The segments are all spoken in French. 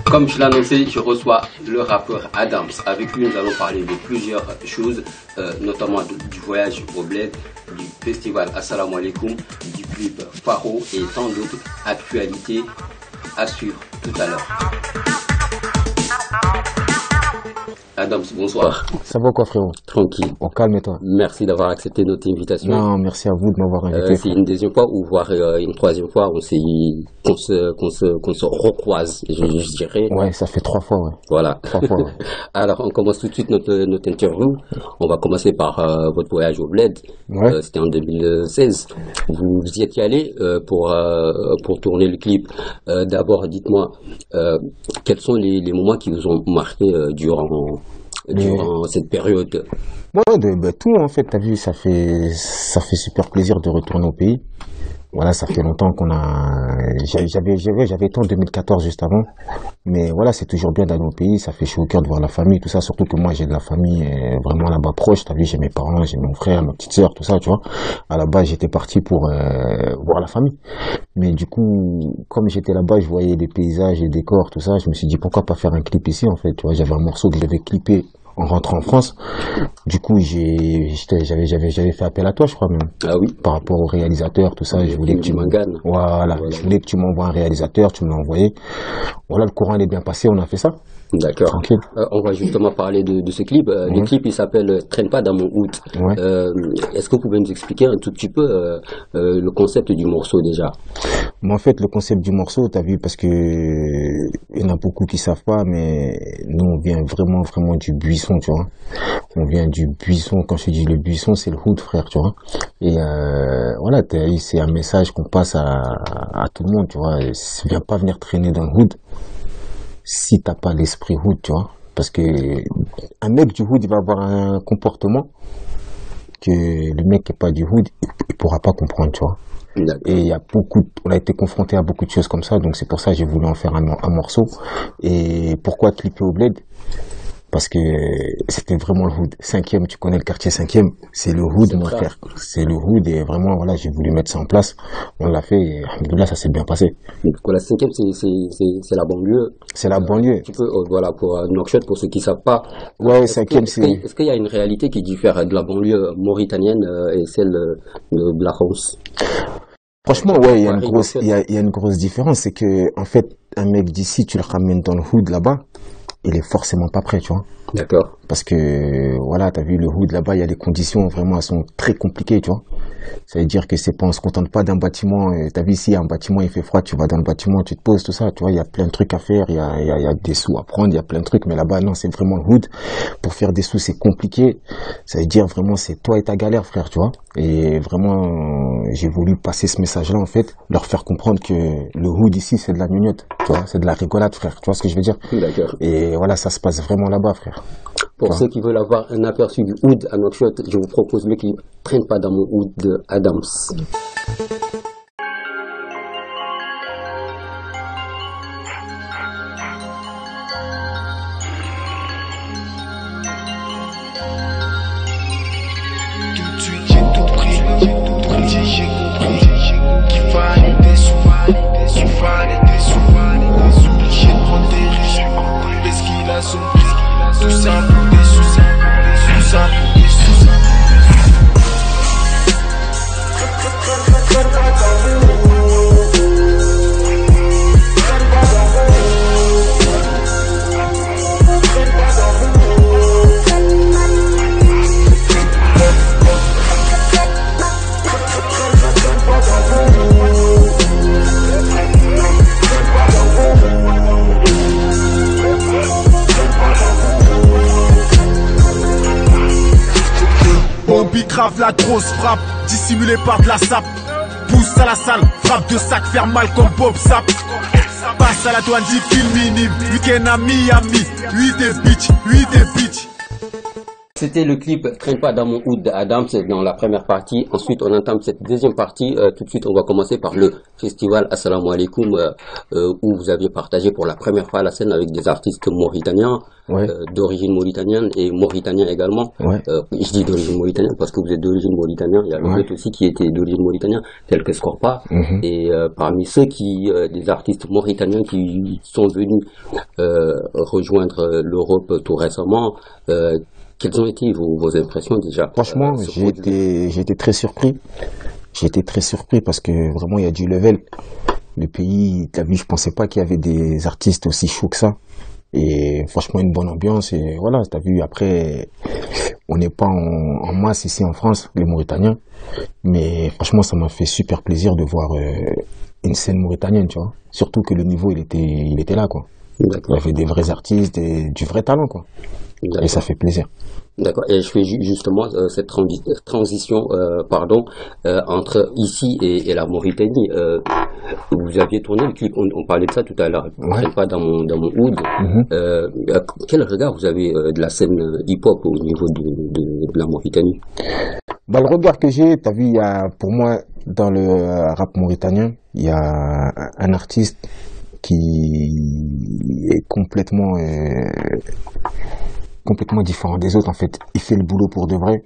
Comme je l'ai annoncé, je reçois le rappeur Adams. Avec lui, nous allons parler de plusieurs choses, notamment du voyage au bled, du festival Assalamu Alaikum, du clip Faro et tant d'autres actualités à suivre tout à l'heure. Adams, bonsoir. Ça va quoi frérot? Tranquille. Bon, calme-toi. Merci d'avoir accepté notre invitation. Non, merci à vous de m'avoir invité. C'est une deuxième fois ou voire une troisième fois qu'on se recroise, je dirais. Ouais, ça fait 3 fois, ouais. Voilà. 3 fois, ouais. Alors, on commence tout de suite notre interview. On va commencer par votre voyage au bled. Ouais. C'était en 2016. Vous y étiez allé pour tourner le clip. D'abord, dites-moi, quels sont les moments qui vous ont marqué durant cette période? Ouais, tout en fait, t'as vu, ça fait super plaisir de retourner au pays. Voilà, ça fait longtemps j'avais été en 2014 juste avant, mais voilà, c'est toujours bien d'aller au pays, ça fait chaud au cœur de voir la famille, tout ça, surtout que moi j'ai de la famille vraiment là-bas proche, t'as vu, j'ai mes parents, j'ai mon frère, ma petite sœur, tout ça, tu vois. À la base, j'étais parti pour voir la famille, mais du coup, comme j'étais là-bas, je voyais les paysages, les décors, tout ça, je me suis dit pourquoi pas faire un clip ici en fait, tu vois, j'avais un morceau que j'avais clippé en rentrant en France. Du coup, j'avais fait appel à toi, je crois même. Ah oui. Par rapport au réalisateur, tout ça, je voulais que tu m'enganes. Voilà, je voulais que tu m'envoies un réalisateur, tu me l'as envoyé. Voilà, le courant est bien passé, on a fait ça. D'accord. Tranquille. On va justement parler de ce clip. Le clip, il s'appelle Traîne pas dans mon hood. Ouais. Est-ce que vous pouvez nous expliquer un tout petit peu le concept du morceau déjà? Mais en fait, le concept du morceau, t'as vu, parce que il y en a beaucoup qui savent pas, mais nous, on vient vraiment du buisson, tu vois. On vient du buisson. Quand je dis le buisson, c'est le hood, frère, tu vois. Et voilà, c'est un message qu'on passe à tout le monde, tu vois. Viens pas venir traîner dans le hood si t'as pas l'esprit hood, tu vois. Parce que un mec du hood, il va avoir un comportement que le mec qui est pas du hood, il pourra pas comprendre, tu vois. Et il y a on a été confronté à beaucoup de choses comme ça, donc c'est pour ça que j'ai voulu en faire un morceau. Et pourquoi clipper au bled? Parce que c'était vraiment le hood. 5e, tu connais le quartier 5e, c'est le hood, mon frère. C'est le hood et vraiment, voilà, j'ai voulu mettre ça en place. On l'a fait et alhamdoulilah, ça s'est bien passé. Donc la 5e, c'est la banlieue. C'est la banlieue. Tu peux, voilà, pour Nouakchott, pour ceux qui savent pas. Ouais, 5e, c'est... Est-ce qu'il y a une réalité qui diffère de la banlieue mauritanienne et celle de la France? Franchement, ouais, il y a une grosse différence. C'est que, en fait, un mec d'ici, tu le ramènes dans le hood là-bas, il est forcément pas prêt, tu vois. D'accord. Parce que, voilà, t'as vu, le hood là-bas, il y a des conditions vraiment, elles sont très compliquées, tu vois. Ça veut dire que c'est pas, on se contente pas d'un bâtiment. T'as vu, ici, un bâtiment, il fait froid, tu vas dans le bâtiment, tu te poses, tout ça, tu vois, il y a plein de trucs à faire, il y a des sous à prendre, il y a plein de trucs, mais là-bas, non, c'est vraiment le hood. Pour faire des sous, c'est compliqué. Ça veut dire vraiment, c'est toi et ta galère, frère, tu vois. Et vraiment, j'ai voulu passer ce message-là, en fait, leur faire comprendre que le hood ici, c'est de la gnognotte, tu vois, c'est de la rigolade, frère, tu vois ce que je veux dire? D'accord. Et voilà, ça se passe vraiment là-bas, frère. Pour ceux qui veulent avoir un aperçu du hood à Nouakchott, je vous propose le clip Traîne pas dans mon hood de Adams. Tout de suite j'ai tout pris, j'ai compris qu'il fallait des sous, qu'il fallait des sous, obligé de prendre des risques, parce qu'il a son prix. Tout ça pour des sous, tout ça pour des sous. Grave la grosse frappe, dissimulée par de la sape. Pousse à la salle, frappe de sac, faire mal comme Bob Sap. Passe à la douane, 10 kills minime. Week-end à Miami, 8 des bitch. C'était le clip Traîne pas dans mon hood d'Adams dans la première partie. Ensuite, on entame cette deuxième partie. Tout de suite, on va commencer par le festival Assalamu alaikum où vous aviez partagé pour la première fois la scène avec des artistes mauritaniens, Ouais, d'origine mauritanienne et mauritaniens également. ouais, Je dis d'origine mauritanienne parce que vous êtes d'origine mauritanienne. Il y a ouais. l'autre aussi qui était d'origine mauritanienne, tel que Scorpa. Mhm. Et parmi ceux des artistes mauritaniens qui sont venus rejoindre l'Europe tout récemment, quelles ont été vos impressions déjà Franchement, sur vos j'ai été très surpris. J'ai été très surpris parce que vraiment, il y a du level. Le pays, t'as vu, je pensais pas qu'il y avait des artistes aussi chauds que ça. Et franchement, une bonne ambiance. Et voilà, t'as vu, après, on n'est pas en masse ici en France, les Mauritaniens. Mais franchement, ça m'a fait super plaisir de voir une scène mauritanienne, tu vois. Surtout que le niveau, il était là, quoi. Il y D'accord, avait des vrais artistes, du vrai talent, quoi. Et ça d'accord, fait plaisir. d'accord. Et je fais justement cette transition, entre ici et la Mauritanie. Vous aviez tourné le clip, on parlait de ça tout à l'heure. Ouais. Traîne pas dans mon hood. Mhm. Quel regard vous avez de la scène hip-hop au niveau de la Mauritanie? Bah, le regard que j'ai, t'as vu, il y a, pour moi, dans le rap mauritanien, il y a un artiste qui est complètement différent des autres, en fait. Il fait le boulot pour de vrai.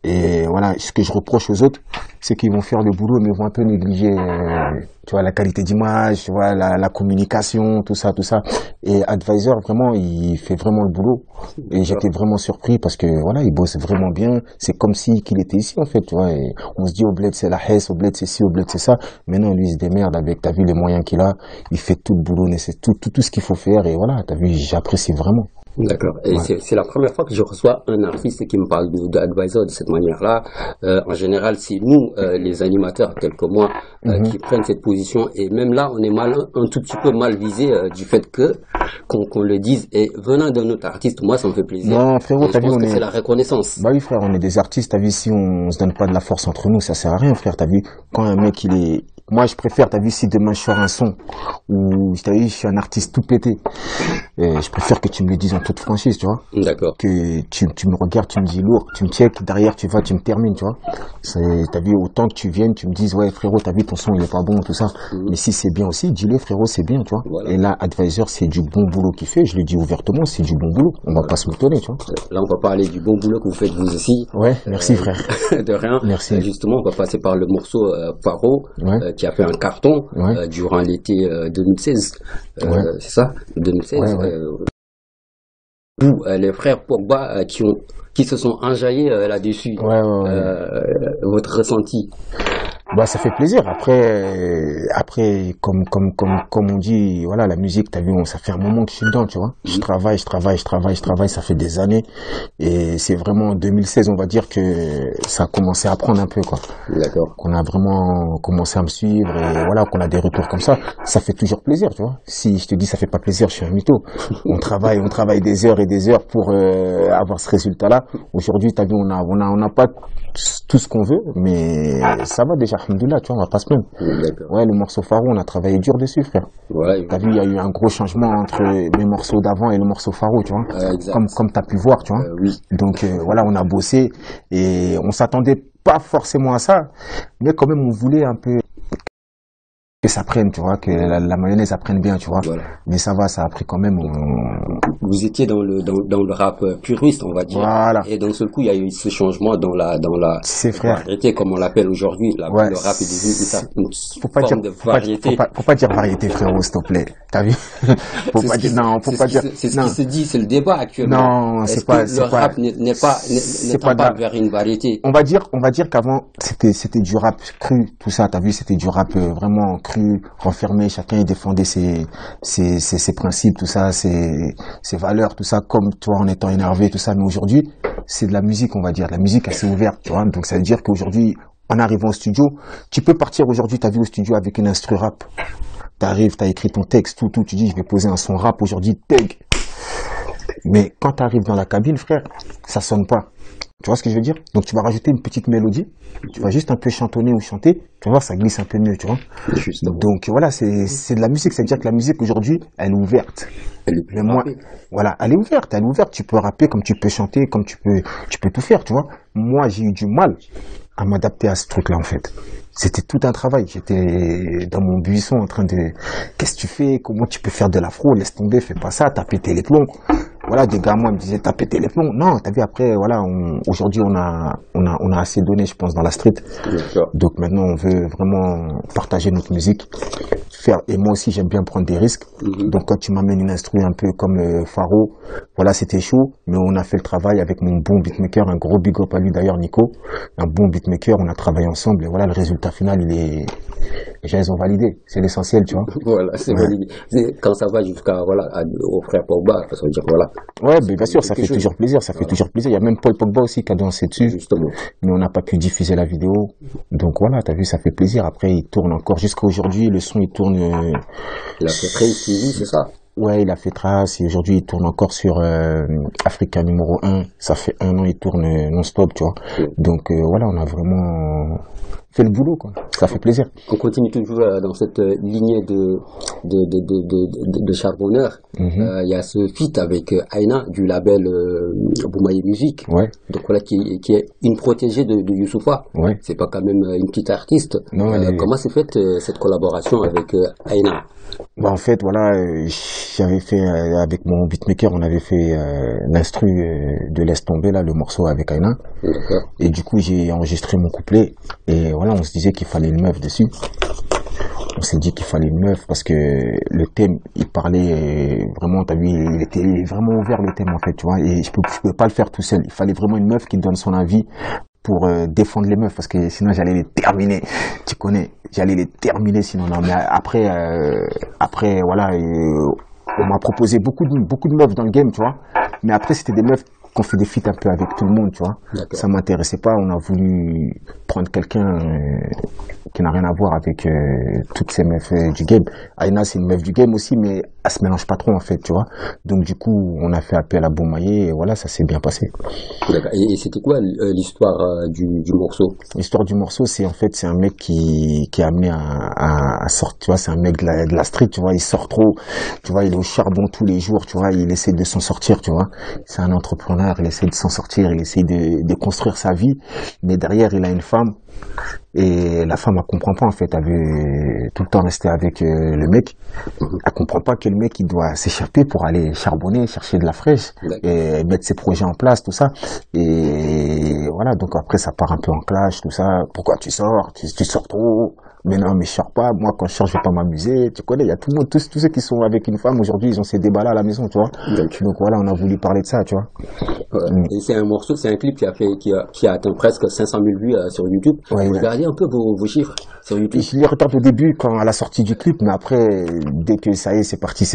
Et voilà, ce que je reproche aux autres, c'est qu'ils vont faire le boulot, mais ils vont un peu négliger, tu vois, la qualité d'image, tu vois, la communication, tout ça, tout ça. Et Advisor, vraiment, il fait vraiment le boulot. Et j'étais vraiment surpris parce que, voilà, il bosse vraiment bien. C'est comme si qu'il était ici, en fait, tu vois. Et on se dit, au bled, c'est la Hesse, au bled, c'est ci, au bled, c'est ça. Mais non, lui, il se démerde avec, t'as vu les moyens qu'il a. Il fait tout le boulot, tout ce qu'il faut faire. Et voilà, t'as vu, j'apprécie vraiment. D'accord. Et Ouais. c'est la première fois que je reçois un artiste qui me parle d'Advisor de cette manière-là. En général, c'est nous, les animateurs, tels que moi, Mhm. qui prennent cette position. Et même là, on est un tout petit peu mal visé du fait qu'on le dise. Et venant d'un autre artiste, moi, ça me fait plaisir. Non, frérot, Et je t'as vu, pense on que c'est est, la reconnaissance. bah oui, frère, on est des artistes, t'as vu, si on se donne pas de la force entre nous, ça sert à rien, frère, t'as vu, quand un mec, moi, je préfère, t'as vu, si demain je sors un son, ou, t'as vu, je suis un artiste tout pété, je préfère que tu me le dises en toute franchise, tu vois, D'accord. que tu me regardes, tu me dis lourd, tu me check, derrière, tu vas, tu me termines, tu vois, t'as vu, autant que tu viennes, tu me dises, ouais, frérot, t'as vu, ton son, il est pas bon, tout ça, mais si c'est bien aussi, dis-le, frérot, c'est bien, tu vois, Voilà. et là, Advisor, c'est du bon boulot qu'il fait, je le dis ouvertement, c'est du bon boulot, on va pas se moutonner, tu vois. Là, on va parler du bon boulot que vous faites vous aussi. Ouais, merci, frère. De rien. Merci. Justement, on va passer par le morceau Faro, Ouais. qui a fait un carton Ouais. durant l'été 2016. Ouais. C'est ça, 2016. Ouais, ouais. Vous, les frères Pogba, qui se sont enjaillés là-dessus. Ouais, ouais, ouais. Votre ressenti? Bah, ça fait plaisir. Après, comme on dit, voilà, la musique, t'as vu, ça fait un moment que je suis dedans, tu vois. Je travaille, ça fait des années. Et c'est vraiment en 2016, on va dire que ça a commencé à prendre un peu, quoi. D'accord. Qu'on a vraiment commencé à me suivre et voilà, qu'on a des retours comme ça fait toujours plaisir, tu vois. Si je te dis ça fait pas plaisir, je suis un mytho. On travaille des heures et des heures pour avoir ce résultat-là. Aujourd'hui, t'as vu, on a pas tout ce qu'on veut, mais ça va déjà, alhamdoulilah, tu vois, on va pas se plaindre. D'accord. Ouais, le morceau Faro, on a travaillé dur dessus, frère. Voilà. T'as vu, il y a eu un gros changement entre les morceaux d'avant et le morceau Faro, tu vois. Exact. Comme t'as pu voir, tu vois. Oui. Donc voilà, on a bossé et on s'attendait pas forcément à ça, mais quand même on voulait un peu que ça prenne, tu vois, que la mayonnaise apprenne bien, tu vois. Voilà. Mais ça va, ça a pris quand même. Vous étiez dans le rap puriste, on va dire. Voilà. Et d'un seul coup, il y a eu ce changement dans la C'est frère. variété, comme on l'appelle aujourd'hui. Ouais, Le rap est devenu une Faut pas forme dire, de variété. faut pas dire variété, frérot, s'il te plaît. T'as vu? Faut C'est pas ce qui- dire, non, faut c'est pas ce qui dire, se- C'est ce non. qui se dit, c'est le débat actuellement. Non, Est-ce c'est pas, que c'est le pas, rap n'est pas c'est n'étend pas pas vers une variété? on va dire qu'avant, c'était du rap cru, tout ça, t'as vu, c'était du rap vraiment cru, renfermé, chacun il défendait ses principes, tout ça, ses valeurs, tout ça, comme toi en étant énervé, tout ça. Mais aujourd'hui, c'est de la musique, on va dire, la musique assez ouverte, tu vois. Donc ça veut dire qu'aujourd'hui, en arrivant au studio, tu peux partir aujourd'hui, t'as vu, au studio avec une instru rap. T'arrives, t'as écrit ton texte, tout, tu dis, je vais poser un son rap aujourd'hui, tag. Mais quand t'arrives dans la cabine, frère, ça sonne pas. Tu vois ce que je veux dire? Donc tu vas rajouter une petite mélodie, tu vas juste un peu chantonner ou chanter, tu vas voir, ça glisse un peu mieux, tu vois. Justement. Donc voilà, c'est de la musique, c'est-à-dire que la musique aujourd'hui, elle est ouverte. Elle est plus Mais moi, rapide. voilà, elle est ouverte, tu peux rapper comme tu peux chanter, comme tu peux tout faire, tu vois. Moi, j'ai eu du mal à m'adapter à ce truc-là, en fait. C'était tout un travail. J'étais dans mon buisson en train de, qu'est-ce que tu fais? Comment tu peux faire de l'afro? Laisse tomber, fais pas ça, t'as pété les plombs. Voilà, des gars, moi, me disaient, t'as pété les plombs. Non, t'as vu, après, voilà, aujourd'hui, on a assez donné, je pense, dans la street. D'accord. Donc maintenant, on veut vraiment partager notre musique, faire. Et moi aussi, j'aime bien prendre des risques. Donc quand tu m'amènes une instru un peu comme Faro, voilà, c'était chaud, mais on a fait le travail avec mon bon beatmaker, un gros big up à lui d'ailleurs, Nico, un bon beatmaker. On a travaillé ensemble et voilà, le résultat final, les gens, ils ont validé. C'est l'essentiel, tu vois. Voilà, c'est validé. Quand ça va jusqu'à, voilà, au frère Pogba, ça veut dire, voilà. Ouais, mais bien sûr, ça fait toujours plaisir, toujours plaisir. Il y a même Paul Pogba aussi qui a dansé dessus. Justement. Mais on n'a pas pu diffuser la vidéo. Donc voilà, t'as vu, ça fait plaisir. Après, il tourne encore jusqu'à aujourd'hui. Le son, il tourne. Il a fait très suivi, c'est ça? Ouais, il a fait trace. Et aujourd'hui, il tourne encore sur Africa numéro 1. Ça fait 1 an, il tourne non-stop, tu vois. Donc voilà, on a vraiment fait le boulot, quoi. Ça fait plaisir. On continue toujours dans cette lignée de charbonneur. Il y a ce feat avec Aina du label Boumaye Music. Ouais. Donc voilà, qui est une protégée de Youssoupha. Ouais. C'est pas quand même une petite artiste. Non, comment s'est faite cette collaboration avec Aina? Bah en fait, voilà, j'avais fait avec mon beatmaker, on avait fait l'instru de Laisse tomber, là, le morceau avec Aina. D'accord. Et du coup, j'ai enregistré mon couplet. Et voilà, on se disait qu'il fallait une meuf dessus. On s'est dit qu'il fallait une meuf parce que le thème, il parlait vraiment, t'as vu, il était vraiment ouvert le thème en fait, tu vois. Et je peux pas le faire tout seul. Il fallait vraiment une meuf qui donne son avis pour défendre les meufs parce que sinon j'allais les terminer. Tu connais, j'allais les terminer sinon. Non, mais après voilà, on m'a proposé beaucoup de meufs dans le game, tu vois. Mais après c'était des meufs qu'on fait des feats un peu avec tout le monde, tu vois. Ça m'intéressait pas. On a voulu prendre quelqu'un qui n'a rien à voir avec toutes ces meufs du game. Aina, c'est une meuf du game aussi, mais elle se mélange pas trop en fait, tu vois. Donc du coup, on a fait appel à Boumaye et voilà, ça s'est bien passé. D'accord. Et c'était quoi l'histoire du morceau? L'histoire du morceau, c'est en fait, c'est un mec qui est amené à sortir, tu vois, c'est un mec de la street, tu vois, il sort trop, tu vois, il est au charbon tous les jours, tu vois, il essaie de s'en sortir, tu vois. C'est un entrepreneur, il essaie de s'en sortir, il essaie de construire sa vie, mais derrière, il a une femme. Et la femme, elle comprend pas en fait, elle veut tout le temps rester avec le mec. Elle comprend pas que le mec, il doit s'échapper pour aller charbonner, chercher de la fraîche et mettre ses projets en place, tout ça. Et voilà, donc après ça part un peu en clash, tout ça. Pourquoi tu sors? Tu sors trop? Mais non, mais je sors pas. Moi, quand je sors, je vais pas m'amuser. Tu connais, il y a tout le monde, tous ceux qui sont avec une femme aujourd'hui, ils ont ces débats-là à la maison, tu vois. Donc voilà, on a voulu parler de ça, tu vois. Et c'est un morceau, c'est un clip qui a atteint presque 500 000 vues sur YouTube. Ouais, regardez un peu vos chiffres sur YouTube. Je les regarde au début quand à la sortie du clip, mais après, dès que ça y est, c'est parti.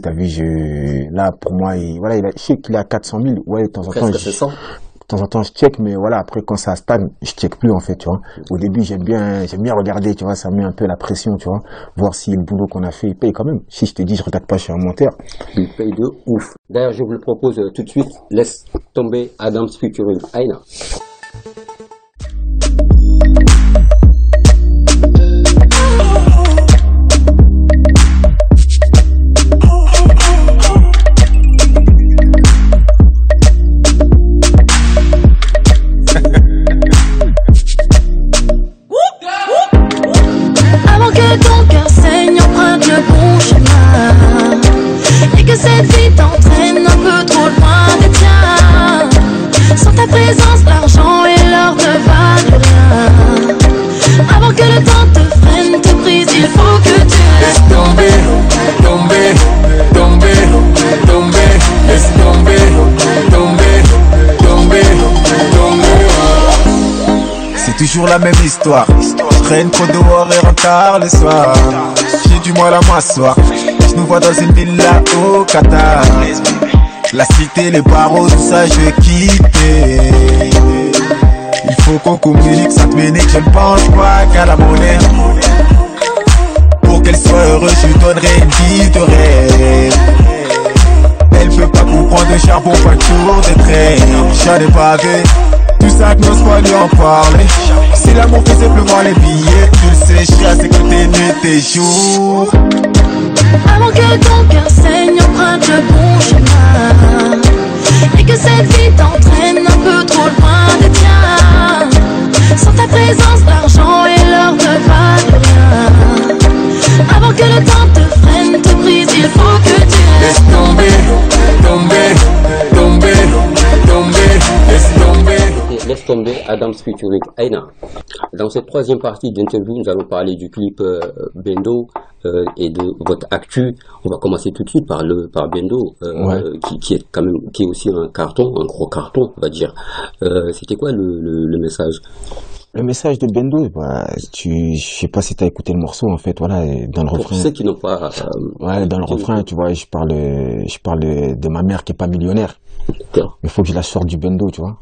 T'as vu, là, pour moi, je sais qu'il est à 400 000. Ouais, de temps en temps. Presque 700. De temps en temps je check, mais voilà, après quand ça stagne, je check plus en fait, tu vois. Au début j'aime bien regarder, tu vois, ça met un peu la pression, tu vois, voir si le boulot qu'on a fait il paye quand même. Si je te dis je regarde pas, je suis un menteur. Il paye de ouf. D'ailleurs je vous le propose tout de suite, Laisse tomber Adams featuring Aina. Toujours la même histoire. Je traîne trop dehors et rentre tard le soir. J'ai du mal à m'asseoir. Je nous vois dans une villa au Qatar. La cité, les barreaux, tout ça je vais quitter. Il faut qu'on communique, ça te ménique. Je ne pense pas qu'à la monnaie. Pour qu'elle soit heureuse, je lui donnerai une vie de rêve. Elle peut pas comprendre le charbon, pas toujours de train. J'en ai pas vu. tout ça que n'ose pas lui en parler. Si l'amour faisait pleuvoir les billets, tu le sais, chat, c'est que t'es nuits, tes jours. Avant que ton cœur saigne, emprunte le bon chemin, et que cette vie t'entraîne un peu trop loin des tiens. Sans ta présence, l'argent et l'or ne valent rien. Avant que le temps te freine, te brise, il faut que tu laisses tomber. Tomber, tomber, tomber, laisse tomber. Et laisse tomber Adams featuring Aina. Dans cette troisième partie d'interview, nous allons parler du clip Bendo et de votre actu. On va commencer tout de suite par Bendo, qui est quand même qui est aussi un carton, un gros carton, on va dire. C'était quoi le message? Le message de Bendo, je sais pas si t'as écouté le morceau, en fait, voilà, dans le refrain. Pour ceux qui n'ont pas... dans le refrain, tu vois, je parle de ma mère qui est pas millionnaire. Il faut que je la sorte du Bendo, tu vois.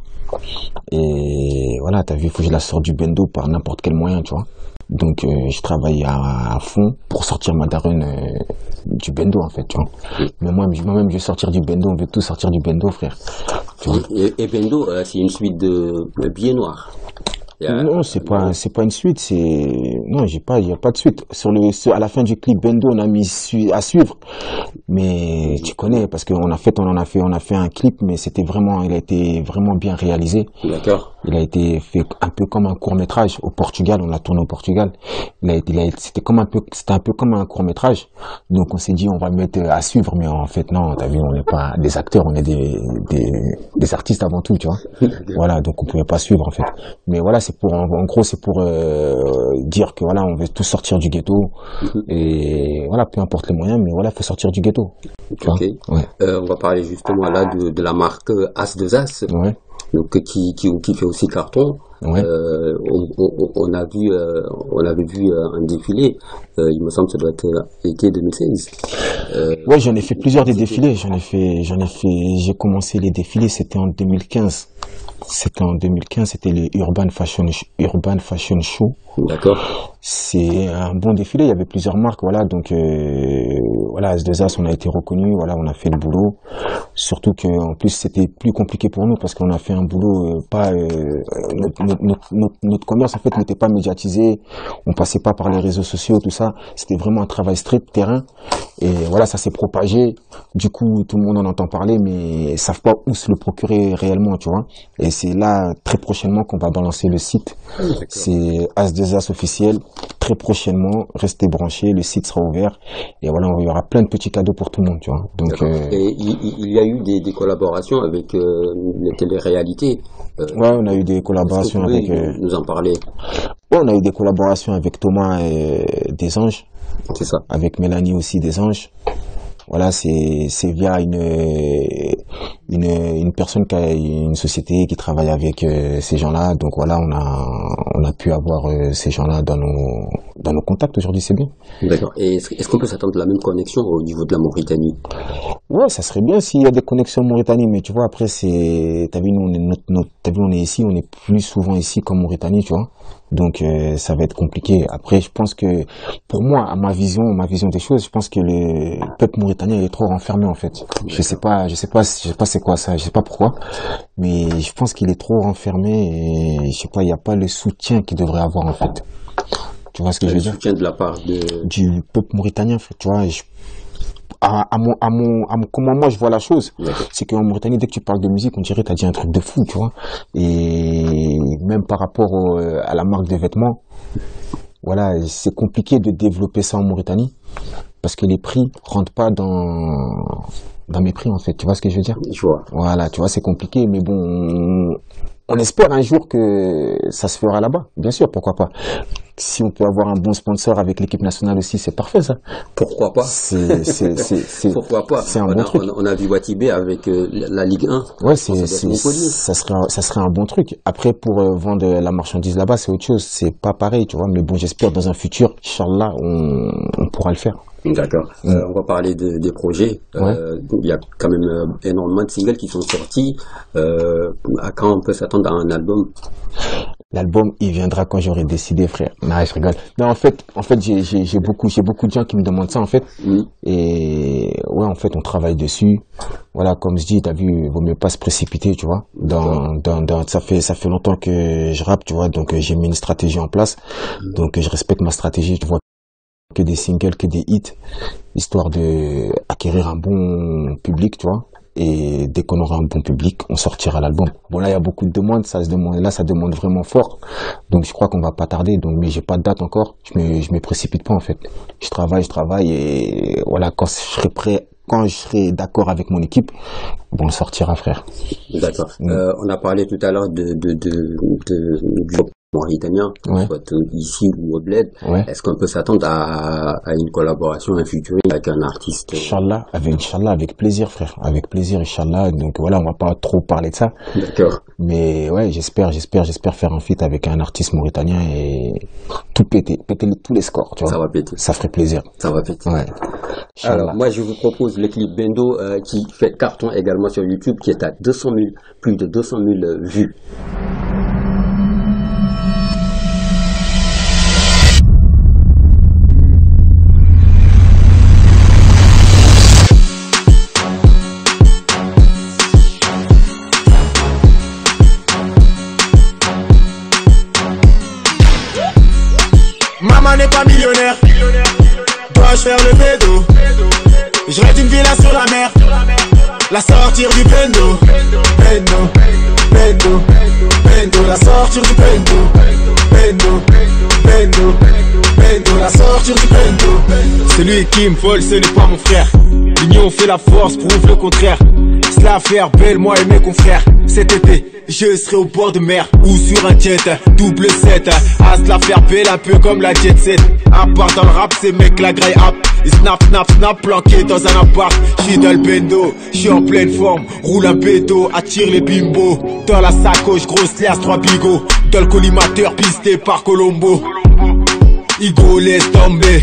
Et voilà, t'as vu, il faut que je la sorte du Bendo par n'importe quel moyen, tu vois. Donc, je travaille à fond pour sortir ma daronne du Bendo, en fait, tu vois. Mais moi-même, je vais sortir du Bendo, on veut tous sortir du Bendo, frère. Tu vois. Et Bendo, c'est une suite de billets noirs. Non, c'est pas une suite, non, il y a pas de suite. À la fin du clip Bendo, on a mis à suivre. Mais tu connais, parce qu'on on a fait un clip, mais il a été vraiment bien réalisé. D'accord. Il a été fait un peu comme un court-métrage au Portugal, on l'a tourné au Portugal. C'était un peu comme un court-métrage. Donc on s'est dit, on va le mettre à suivre, mais en fait, non, t'as vu, on n'est pas des acteurs, on est des artistes avant tout, tu vois. Voilà, donc on pouvait pas suivre, en fait. Mais voilà, en gros, c'est pour dire que voilà, on veut tous sortir du ghetto. Et voilà, peu importe les moyens, mais voilà, faut sortir du ghetto. Ok. Ouais. On va parler justement là de la marque As2As. Ouais. Donc qui fait aussi carton. Ouais. On avait vu un défilé. Il me semble que ça doit être été 2016. Ouais, j'en ai fait plusieurs des défilés. J'ai commencé les défilés, c'était en 2015. C'était le Urban Fashion Show. D'accord. C'est un bon défilé, il y avait plusieurs marques, voilà, donc voilà, As2As, on a été reconnu, voilà, on a fait le boulot. Surtout que en plus c'était plus compliqué pour nous parce qu'on a fait un boulot notre commerce en fait n'était pas médiatisé, on passait pas par les réseaux sociaux, tout ça. C'était vraiment un travail strict terrain. Et voilà, ça s'est propagé. Du coup, tout le monde en entend parler, mais ils savent pas où se le procurer réellement, tu vois. Et c'est là, très prochainement, qu'on va balancer le site. C'est As2As officiel. Très prochainement, restez branchés, le site sera ouvert. Et voilà, il y aura plein de petits cadeaux pour tout le monde, tu vois. Donc, et il y a eu des collaborations avec les téléréalités. Ouais, on a eu des collaborations avec... nous en parler. Ouais, on a eu des collaborations avec Thomas des Anges. C'est ça. Avec Mélanie aussi des Anges. Voilà, c'est via une personne qui a une société qui travaille avec ces gens-là. Donc voilà, on a pu avoir ces gens-là dans nos contacts aujourd'hui, c'est bien. D'accord. Et est-ce qu'on peut s'attendre à la même connexion au niveau de la Mauritanie? Ouais, ça serait bien s'il y a des connexions en Mauritanie, mais tu vois, après t'as vu, nous, on est ici, on est plus souvent ici qu'en Mauritanie, tu vois. Donc ça va être compliqué. Après, je pense que pour moi, à ma vision des choses, je pense que le peuple mauritanien est trop renfermé en fait. Je sais pas c'est quoi ça, je sais pas pourquoi, mais je pense qu'il est trop renfermé et je sais pas, il y a pas le soutien qu'il devrait avoir en fait. Tu vois ce que je veux dire? Le soutien de la part du peuple mauritanien, en fait, tu vois. Comment moi je vois la chose, c'est qu'en Mauritanie, dès que tu parles de musique, on dirait que t'as dit un truc de fou, tu vois. Et même par rapport à la marque de vêtements, voilà, c'est compliqué de développer ça en Mauritanie parce que les prix rentrent pas dans mes prix, en fait. Tu vois ce que je veux dire? Je vois. Voilà, tu vois, c'est compliqué, mais bon, on espère un jour que ça se fera là-bas. Bien sûr, pourquoi pas. Si on peut avoir un bon sponsor avec l'équipe nationale aussi, c'est parfait, ça. Pourquoi pas? Pourquoi pas? C'est un bon truc. On a vu Watibé avec la Ligue 1. Ouais, ça serait un bon truc. Après, pour vendre la marchandise là-bas, c'est autre chose. C'est pas pareil, tu vois. Mais bon, j'espère dans un futur, Inch'Allah, on pourra le faire. D'accord. On va parler des projets. Ouais. Il y a quand même énormément de singles qui sont sortis. À quand on peut s'attendre à un album? L'album, il viendra quand j'aurai décidé, frère. Non, je rigole. Non, en fait, j'ai beaucoup de gens qui me demandent ça, en fait. Et ouais, en fait, on travaille dessus. Voilà, comme je dis, t'as vu, vaut mieux pas se précipiter, tu vois. Ça fait longtemps que je rappe, tu vois. Donc, j'ai mis une stratégie en place. Donc, je respecte ma stratégie, tu vois. Que des singles, que des hits, histoire de acquérir un bon public, tu vois. Et dès qu'on aura un bon public, on sortira l'album. Bon, là, il y a beaucoup de demandes, ça demande vraiment fort. Donc, je crois qu'on va pas tarder. Donc, mais j'ai pas de date encore. Je me précipite pas, en fait. Je travaille et voilà, quand je serai prêt, quand je serai d'accord avec mon équipe, bon, on le sortira, frère. D'accord. On a parlé tout à l'heure du mauritanien, Ouais. soit ici ou au bled. Ouais. Est-ce qu'on peut s'attendre à une collaboration, un featuring avec un artiste? Inch'Allah, avec plaisir, frère. Avec plaisir, Inch'Allah. Donc voilà, on va pas trop parler de ça. D'accord. Mais ouais, j'espère faire un feat avec un artiste mauritanien et tout péter tous les scores, tu vois. Ça va péter. Ça ferait plaisir. Ça va péter. Ouais. Inch'Allah. Alors, moi, je vous propose le clip Bendo qui fait carton également sur YouTube, qui est à plus de 200 000 vues. Maman n'est pas millionnaire, dois-je faire le bédo? Je rêve d'une villa sur la mer, la sortir du bendo. Bendo, la sortir du bendo. Bendo, la sortir du bendo. Celui qui me vole, ce n'est pas mon frère. L'union fait la force, prouve le contraire. C'est l'affaire belle, moi et mes confrères. Cet été, je serai au bord de mer ou sur un jet, double 7. À se la faire belle, un peu comme la jet set. À part dans le rap, ces mecs la graille up. Ils snap, planqués dans un appart. J'suis dans le bendo, j'suis en pleine forme. Roule un bédo, attire les bimbos. Dans la sacoche, grosse liasse, 3 bigots. Dans le collimateur, pisté par Colombo. Igo, laisse tomber.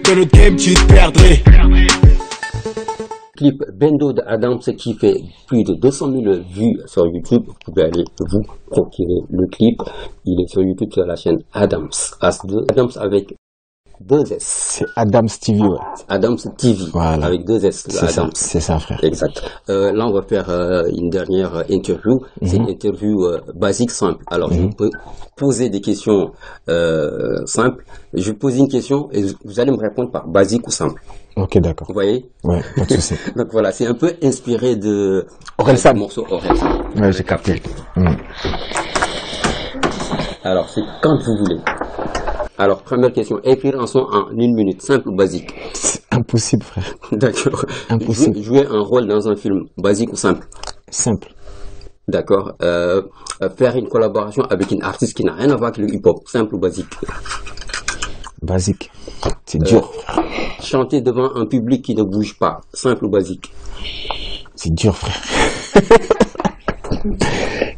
Dans notre game, tu te perdrais. Clip Bendo de Adams qui fait plus de 200 000 vues sur YouTube. Vous pouvez aller vous procurer le clip. Il est sur YouTube sur la chaîne Adams. Adams avec 2 S. C'est Adams TV, ouais. Adams TV. Voilà. Avec 2 S. C'est ça, frère. Exact. Là, on va faire une dernière interview. C'est une interview basique, simple. Alors, je peux poser des questions simples. Je vais poser une question et vous allez me répondre par basique ou simple. Ok, d'accord. Vous voyez? Ouais, pas de souci. Donc voilà, c'est un peu inspiré de Orelsan. du morceau Orelsan. Ouais, j'ai capté. Alors, c'est quand vous voulez. Alors, première question, écrire un son en 1 minute, simple ou basique? C'est impossible, frère. D'accord. Impossible. Jouer un rôle dans un film, basique ou simple? Simple. D'accord. Faire une collaboration avec une artiste qui n'a rien à voir avec le hip-hop, simple ou basique? Basique. C'est dur. Chanter devant un public qui ne bouge pas, simple ou basique? C'est dur, frère.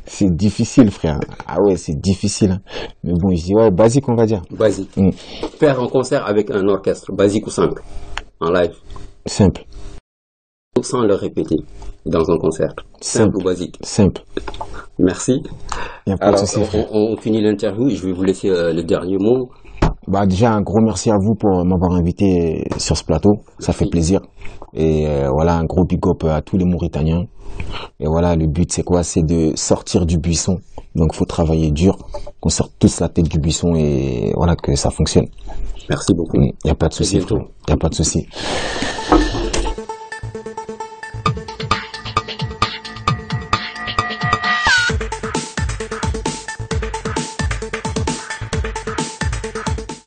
C'est difficile, frère. Ah ouais, c'est difficile. Mais bon, je dis ouais, basique, on va dire. Basique. Faire un concert avec un orchestre, basique ou simple? En live? Simple. Sans le répéter dans un concert. Simple ou basique? Simple. Merci. Y a pas de Alors, souci, frère. on finit l'interview et je vais vous laisser le dernier mot. Bah déjà un gros merci à vous pour m'avoir invité sur ce plateau, ça fait plaisir. Et voilà, un gros big up à tous les Mauritaniens. Et voilà, le but c'est quoi? C'est de sortir du buisson. Donc faut travailler dur, qu'on sorte tous la tête du buisson et voilà que ça fonctionne. Merci beaucoup. Y a pas de souci, frère. Y a pas de souci.